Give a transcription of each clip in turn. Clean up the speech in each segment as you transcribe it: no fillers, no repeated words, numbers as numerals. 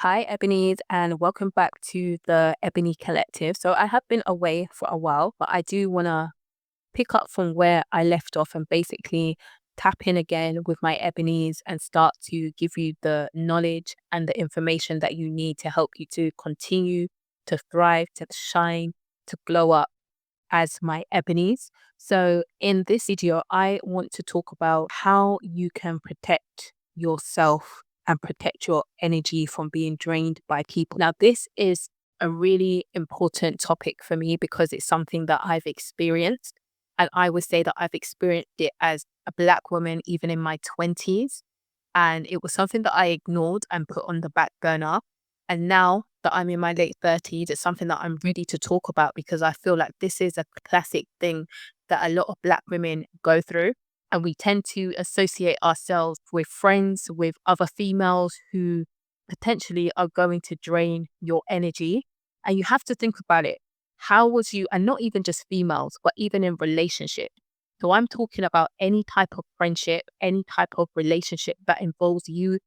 Hi, Ebony's, and welcome back to the Ebony Collective. So, I have been away for a while, but I do want to pick up from where I left off and basically tap in again with my Ebony's and start to give you the knowledge and the information that you need to help you to continue to thrive, to shine, to glow up as my Ebony's. So, in this video, I want to talk about how you can protect yourself and protect your energy from being drained by people. Now, this is a really important topic for me because it's something that I've experienced. And I would say that I've experienced it as a Black woman, even in my 20s. And it was something that I ignored and put on the back burner. And now that I'm in my late 30s, it's something that I'm ready to talk about because I feel like this is a classic thing that a lot of Black women go through. And we tend to associate ourselves with friends, with other females who potentially are going to drain your energy. And you have to think about it. How was you, and not even just females, but even in relationships. So I'm talking about any type of friendship, any type of relationship that involves you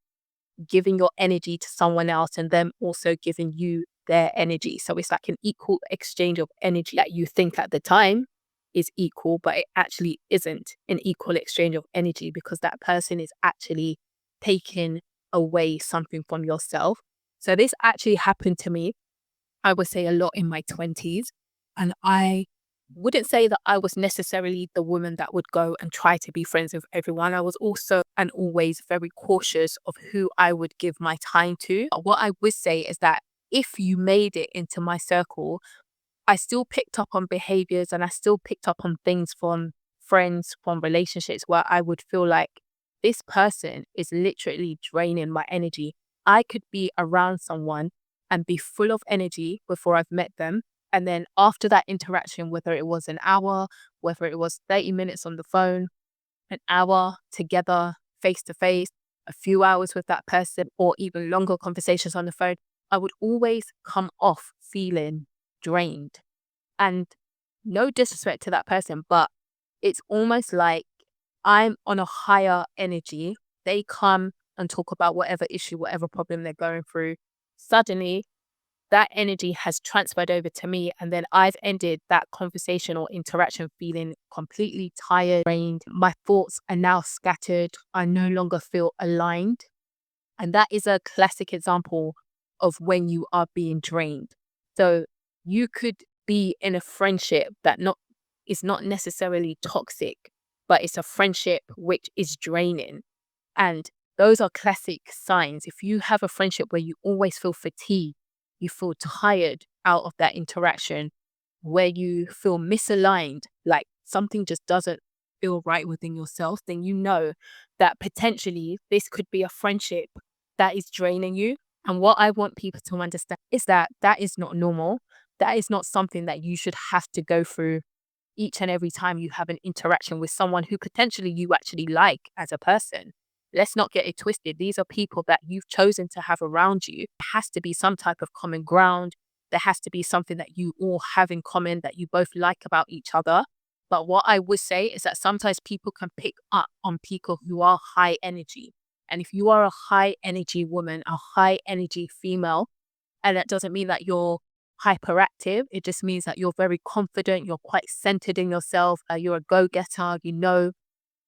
giving your energy to someone else and them also giving you their energy. So it's like an equal exchange of energy that you think at the time is equal, but it actually isn't an equal exchange of energy because that person is actually taking away something from yourself. So this actually happened to me, I would say, a lot in my 20s. And I wouldn't say that I was necessarily the woman that would go and try to be friends with everyone. I was also and always very cautious of who I would give my time to. What I would say is that if you made it into my circle, I still picked up on behaviors and I still picked up on things from friends, from relationships where I would feel like this person is literally draining my energy. I could be around someone and be full of energy before I've met them. And then after that interaction, whether it was an hour, whether it was 30 minutes on the phone, an hour together, face to face, a few hours with that person, or even longer conversations on the phone, I would always come off feeling drained. And no disrespect to that person, but it's almost like I'm on a higher energy. They come and talk about whatever issue, whatever problem they're going through. Suddenly, that energy has transferred over to me. And then I've ended that conversation or interaction feeling completely tired, drained. My thoughts are now scattered. I no longer feel aligned. And that is a classic example of when you are being drained. So you could be in a friendship that is not necessarily toxic, but it's a friendship which is draining. And those are classic signs. If you have a friendship where you always feel fatigued, you feel tired out of that interaction, where you feel misaligned, like something just doesn't feel right within yourself, then you know that potentially this could be a friendship that is draining you. And what I want people to understand is that that is not normal. That is not something that you should have to go through each and every time you have an interaction with someone who potentially you actually like as a person. Let's not get it twisted. These are people that you've chosen to have around you. There has to be some type of common ground. There has to be something that you all have in common that you both like about each other. But what I would say is that sometimes people can pick up on people who are high energy. And if you are a high energy woman, a high energy female, and that doesn't mean that you're hyperactive. It just means that you're very confident. You're quite centered in yourself. You're a go-getter. You know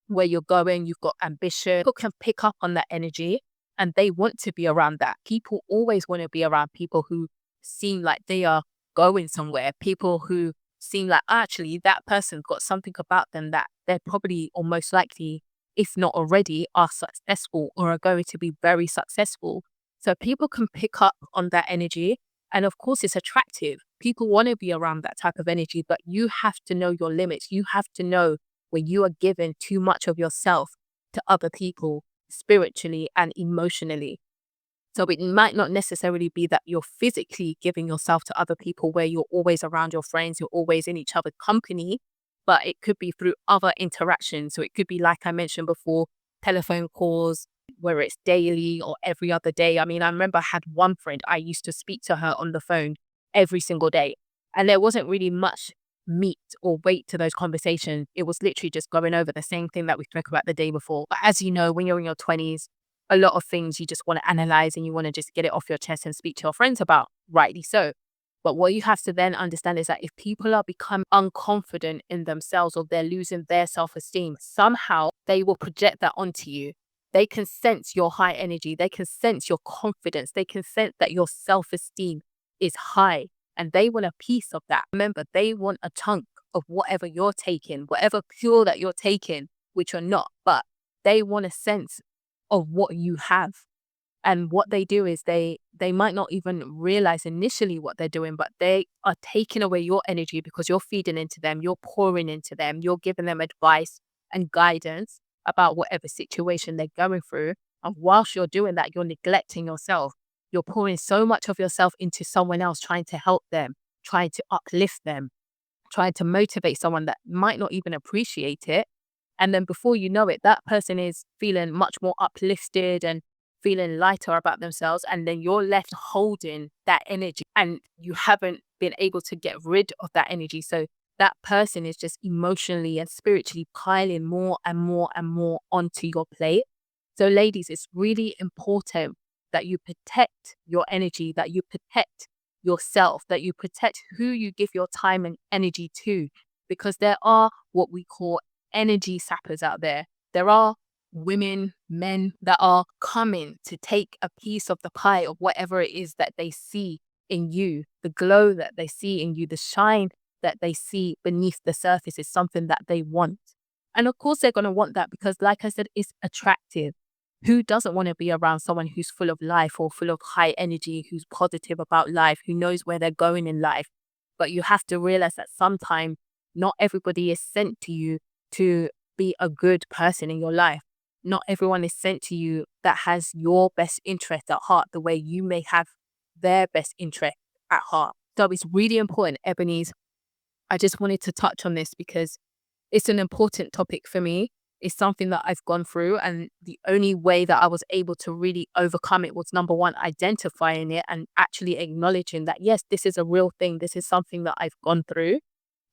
where you're going. You've got ambition. People can pick up on that energy and they want to be around that. People always want to be around people who seem like they are going somewhere. People who seem like actually that person's got something about them that they're probably or most likely, if not already, are successful or are going to be very successful. So people can pick up on that energy. And of course, it's attractive. People want to be around that type of energy, but you have to know your limits. You have to know when you are giving too much of yourself to other people spiritually and emotionally. So it might not necessarily be that you're physically giving yourself to other people where you're always around your friends, you're always in each other's company, but it could be through other interactions. So it could be, like I mentioned before, telephone calls, whether it's daily or every other day. I mean, I remember I had one friend, I used to speak to her on the phone every single day. And there wasn't really much meat or weight to those conversations. It was literally just going over the same thing that we spoke about the day before. But as you know, when you're in your 20s, a lot of things you just want to analyze and you want to just get it off your chest and speak to your friends about, rightly so. But what you have to then understand is that if people are becoming unconfident in themselves or they're losing their self-esteem, somehow they will project that onto you. They can sense your high energy. They can sense your confidence. They can sense that your self-esteem is high and they want a piece of that. Remember, they want a chunk of whatever you're taking, whatever fuel that you're taking, which you're not, but they want a sense of what you have. And what they do is they might not even realize initially what they're doing, but they are taking away your energy because you're feeding into them, you're pouring into them, you're giving them advice and guidance about whatever situation they're going through. And whilst you're doing that, you're neglecting yourself. You're pouring so much of yourself into someone else, trying to help them, trying to uplift them, trying to motivate someone that might not even appreciate it. And then before you know it, that person is feeling much more uplifted and feeling lighter about themselves. And then you're left holding that energy and you haven't been able to get rid of that energy. So that person is just emotionally and spiritually piling more and more and more onto your plate. So ladies, it's really important that you protect your energy, that you protect yourself, that you protect who you give your time and energy to, because there are what we call energy sappers out there. There are women, men that are coming to take a piece of the pie of whatever it is that they see in you, the glow that they see in you, the shine that they see beneath the surface is something that they want. And of course, they're going to want that because, like I said, it's attractive. Who doesn't want to be around someone who's full of life or full of high energy, who's positive about life, who knows where they're going in life? But you have to realize that sometimes not everybody is sent to you to be a good person in your life. Not everyone is sent to you that has your best interest at heart the way you may have their best interest at heart. So it's really important, Ebony's. I just wanted to touch on this because it's an important topic for me. It's something that I've gone through, and the only way that I was able to really overcome it was, number one, identifying it and actually acknowledging that, yes, this is a real thing. This is something that I've gone through.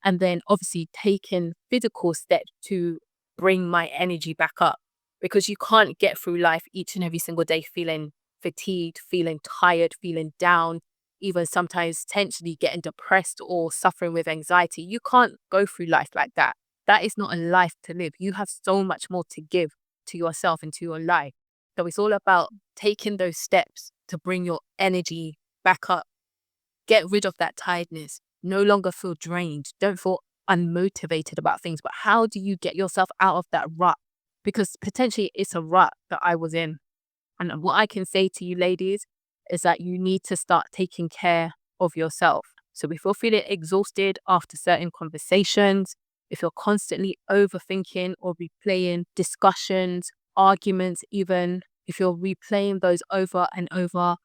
And then obviously taking physical steps to bring my energy back up, because you can't get through life each and every single day feeling fatigued, feeling tired, feeling down, even sometimes potentially getting depressed or suffering with anxiety. You can't go through life like that. That is not a life to live. You have so much more to give to yourself and to your life. So it's all about taking those steps to bring your energy back up. Get rid of that tiredness. No longer feel drained. Don't feel unmotivated about things. But how do you get yourself out of that rut? Because potentially it's a rut that I was in. And what I can say to you ladies is that you need to start taking care of yourself. So if you're feeling exhausted after certain conversations, if you're constantly overthinking or replaying discussions, arguments, even if you're replaying those over and over,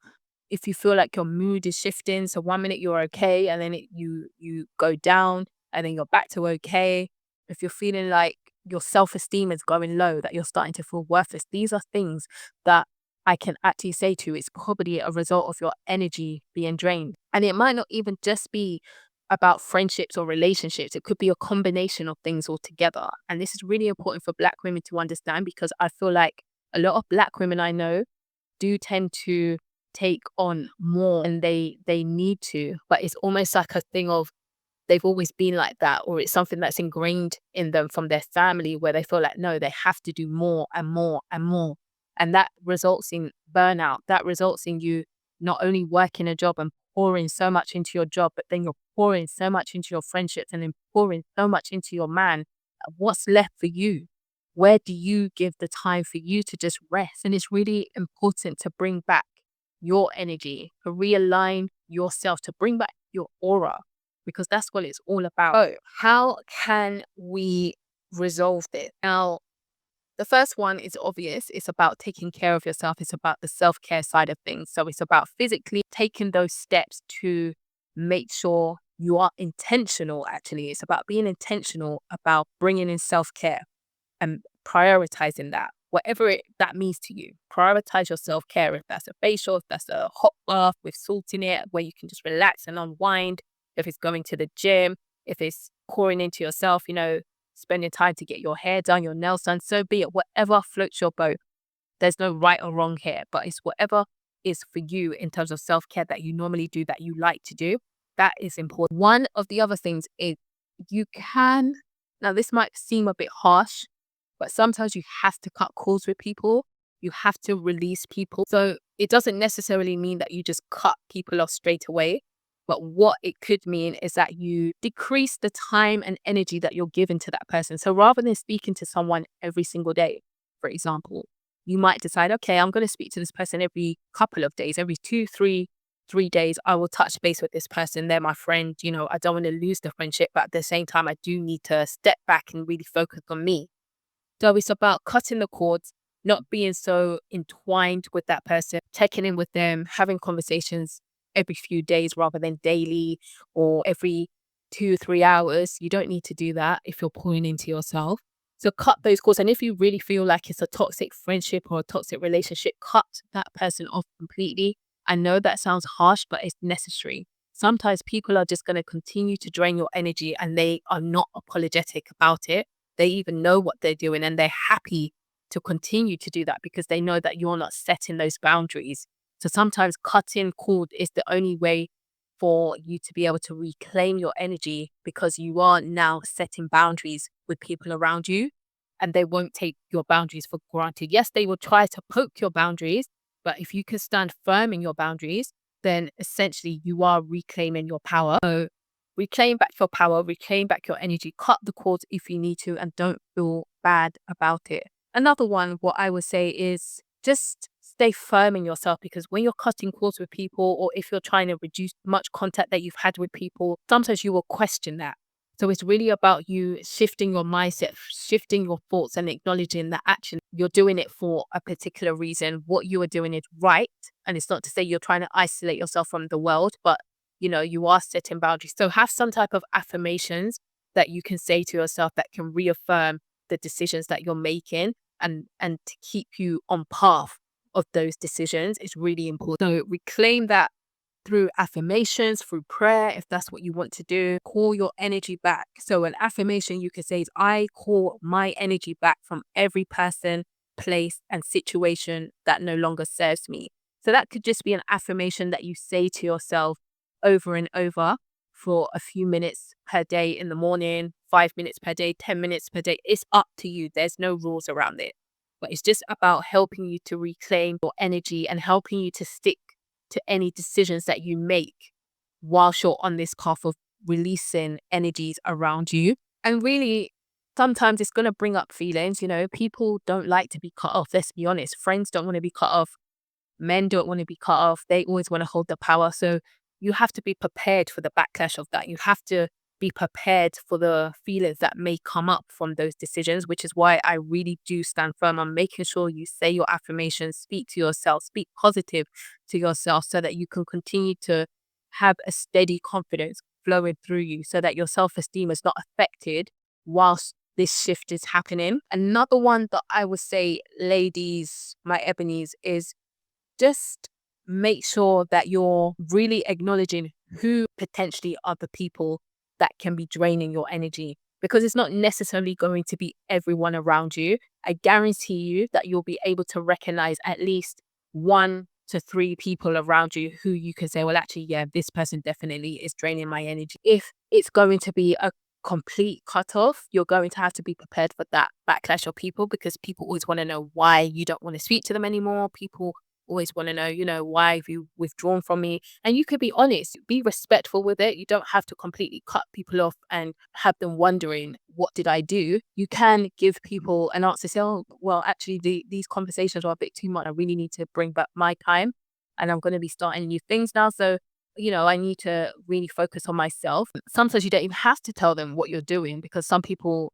if you feel like your mood is shifting, so 1 minute you're okay and then you go down and then you're back to okay. If you're feeling like your self-esteem is going low, that you're starting to feel worthless, these are things that I can actually say to you, it's probably a result of your energy being drained. And it might not even just be about friendships or relationships. It could be a combination of things altogether. And this is really important for Black women to understand, because I feel like a lot of Black women I know do tend to take on more and they need to, but it's almost like a thing of they've always been like that, or it's something that's ingrained in them from their family where they feel like, no, they have to do more and more and more. And that results in burnout. That results in you not only working a job and pouring so much into your job, but then you're pouring so much into your friendships and then pouring so much into your man. What's left for you? Where do you give the time for you to just rest? And it's really important to bring back your energy, to realign yourself, to bring back your aura, because that's what it's all about. So how can we resolve this? Now, the first one is obvious. It's about taking care of yourself. It's about the self-care side of things. So it's about physically taking those steps to make sure you are intentional, actually. It's about being intentional about bringing in self-care and prioritizing that, whatever that means to you. Prioritize your self-care. If that's a facial, if that's a hot bath with salt in it, where you can just relax and unwind, if it's going to the gym, if it's pouring into yourself, spending time to get your hair done, your nails done, so be it. Whatever floats your boat. There's no right or wrong here, but it's whatever is for you in terms of self-care that you normally do, that you like to do. That is important. One of the other things is you can, now this might seem a bit harsh, but sometimes you have to cut calls with people. You have to release people. So it doesn't necessarily mean that you just cut people off straight away. But what it could mean is that you decrease the time and energy that you're giving to that person. So rather than speaking to someone every single day, for example, you might decide, okay, I'm going to speak to this person every couple of days, every 3 days, I will touch base with this person. They're my friend. I don't want to lose the friendship, but at the same time, I do need to step back and really focus on me. So it's about cutting the cords, not being so entwined with that person, checking in with them, having conversations every few days rather than daily or every 2 or 3 hours. You don't need to do that if you're pouring into yourself. So cut those cords. And if you really feel like it's a toxic friendship or a toxic relationship, cut that person off completely. I know that sounds harsh, but it's necessary. Sometimes people are just going to continue to drain your energy and they are not apologetic about it. They even know what they're doing and they're happy to continue to do that because they know that you're not setting those boundaries. So sometimes cutting cord is the only way for you to be able to reclaim your energy because you are now setting boundaries with people around you and they won't take your boundaries for granted. Yes, they will try to poke your boundaries, but if you can stand firm in your boundaries, then essentially you are reclaiming your power. So reclaim back your power, reclaim back your energy, cut the cords if you need to, and don't feel bad about it. Another one, what I would say is just stay firm in yourself because when you're cutting cords with people or if you're trying to reduce much contact that you've had with people, sometimes you will question that. So it's really about you shifting your mindset, shifting your thoughts and acknowledging that actually you're doing it for a particular reason. What you are doing is right. And it's not to say you're trying to isolate yourself from the world, but you are setting boundaries. So have some type of affirmations that you can say to yourself that can reaffirm the decisions that you're making and to keep you on path of those decisions is really important. So reclaim that through affirmations, through prayer, if that's what you want to do. Call your energy back. So an affirmation you could say is, I call my energy back from every person, place, and situation that no longer serves me. So that could just be an affirmation that you say to yourself over and over for a few minutes per day in the morning, 5 minutes per day, 10 minutes per day. It's up to you. There's no rules around it. But it's just about helping you to reclaim your energy and helping you to stick to any decisions that you make whilst you're on this path of releasing energies around you. And really, sometimes it's going to bring up feelings. People don't like to be cut off. Let's be honest. Friends don't want to be cut off. Men don't want to be cut off. They always want to hold the power. So you have to be prepared for the backlash of that. You have to be prepared for the feelings that may come up from those decisions, which is why I really do stand firm on making sure you say your affirmations, speak to yourself, speak positive to yourself so that you can continue to have a steady confidence flowing through you so that your self-esteem is not affected whilst this shift is happening. Another one that I would say, ladies, my ebonies, is just make sure that you're really acknowledging who potentially are the people that can be draining your energy, because it's not necessarily going to be everyone around you. I guarantee you that you'll be able to recognize at least 1 to 3 people around you who you can say, well, actually, yeah, this person definitely is draining my energy. If it's going to be a complete cutoff, you're going to have to be prepared for that backlash of people, because people always want to know why you don't want to speak to them anymore. People always want to know, why have you withdrawn from me? And you could be honest, be respectful with it. You don't have to completely cut people off and have them wondering, what did I do? You can give people an answer, say, oh, well, actually, these conversations are a bit too much. I really need to bring back my time and I'm going to be starting new things now. So, I need to really focus on myself. Sometimes you don't even have to tell them what you're doing because some people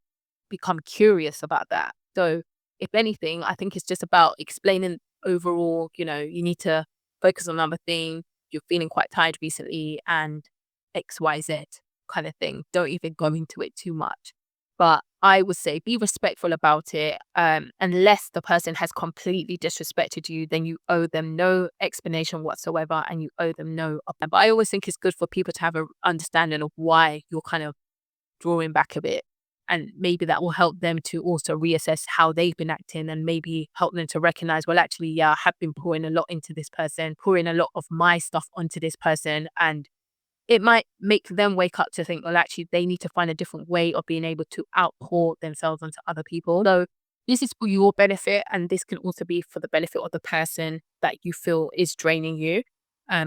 become curious about that. So if anything, I think it's just about explaining overall, you need to focus on another thing. You're feeling quite tired recently and XYZ kind of thing. Don't even go into it too much. But I would say be respectful about it. Unless the person has completely disrespected you, then you owe them no explanation whatsoever and you owe them no. But I always think it's good for people to have an understanding of why you're kind of drawing back a bit. And maybe that will help them to also reassess how they've been acting and maybe help them to recognize, well, actually, yeah, I have been pouring a lot into this person, pouring a lot of my stuff onto this person. And it might make them wake up to think, well, actually, they need to find a different way of being able to outpour themselves onto other people. So this is for your benefit. And this can also be for the benefit of the person that you feel is draining you,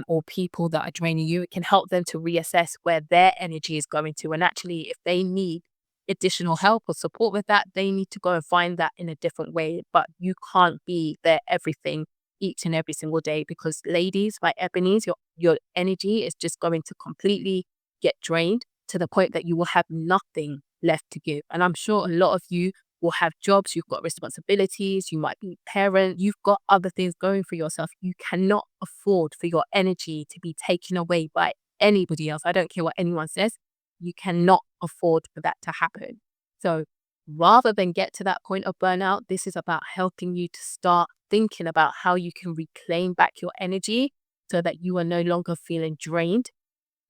or people that are draining you. It can help them to reassess where their energy is going to. And actually, if they need additional help or support with that, they need to go and find that in a different way. But you can't be their everything each and every single day, because ladies, like Ebony's, your energy is just going to completely get drained to the point that you will have nothing left to give. And I'm sure a lot of you will have jobs, you've got responsibilities, you might be parent, you've got other things going for yourself. You cannot afford for your energy to be taken away by anybody else. I don't care what anyone says. You cannot afford for that to happen. So rather than get to that point of burnout, this is about helping you to start thinking about how you can reclaim back your energy so that you are no longer feeling drained.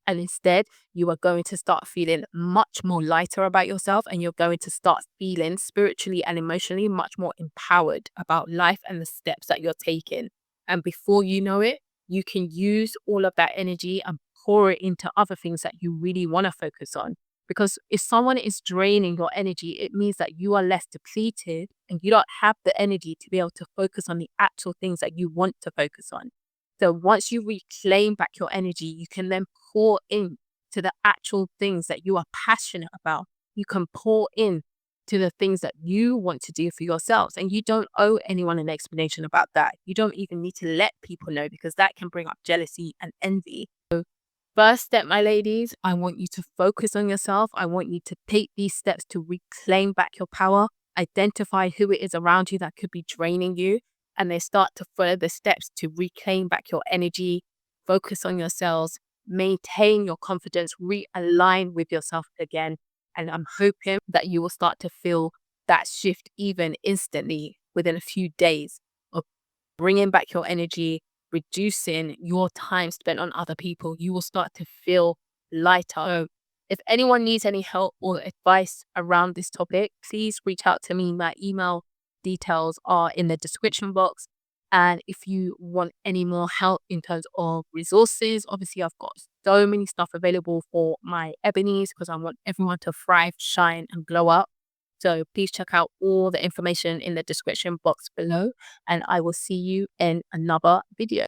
And instead, you are going to start feeling much more lighter about yourself, and you're going to start feeling spiritually and emotionally much more empowered about life and the steps that you're taking. And before you know it, you can use all of that energy and pour it into other things that you really want to focus on. Because if someone is draining your energy, it means that you are less depleted and you don't have the energy to be able to focus on the actual things that you want to focus on. So once you reclaim back your energy, you can then pour in to the actual things that you are passionate about. You can pour in to the things that you want to do for yourselves. And you don't owe anyone an explanation about that. You don't even need to let people know, because that can bring up jealousy and envy. So first step, my ladies, I want you to focus on yourself. I want you to take these steps to reclaim back your power, identify who it is around you that could be draining you, and then start to follow the steps to reclaim back your energy, focus on yourselves, maintain your confidence, realign with yourself again. And I'm hoping that you will start to feel that shift even instantly within a few days of bringing back your energy, reducing your time spent on other people. You will start to feel lighter. So if anyone needs any help or advice around this topic, please reach out to me. My email details are in the description box. And if you want any more help in terms of resources, obviously I've got so many stuff available for my ebonies, because I want everyone to thrive, shine, and glow up. So please check out all the information in the description box below, and I will see you in another video.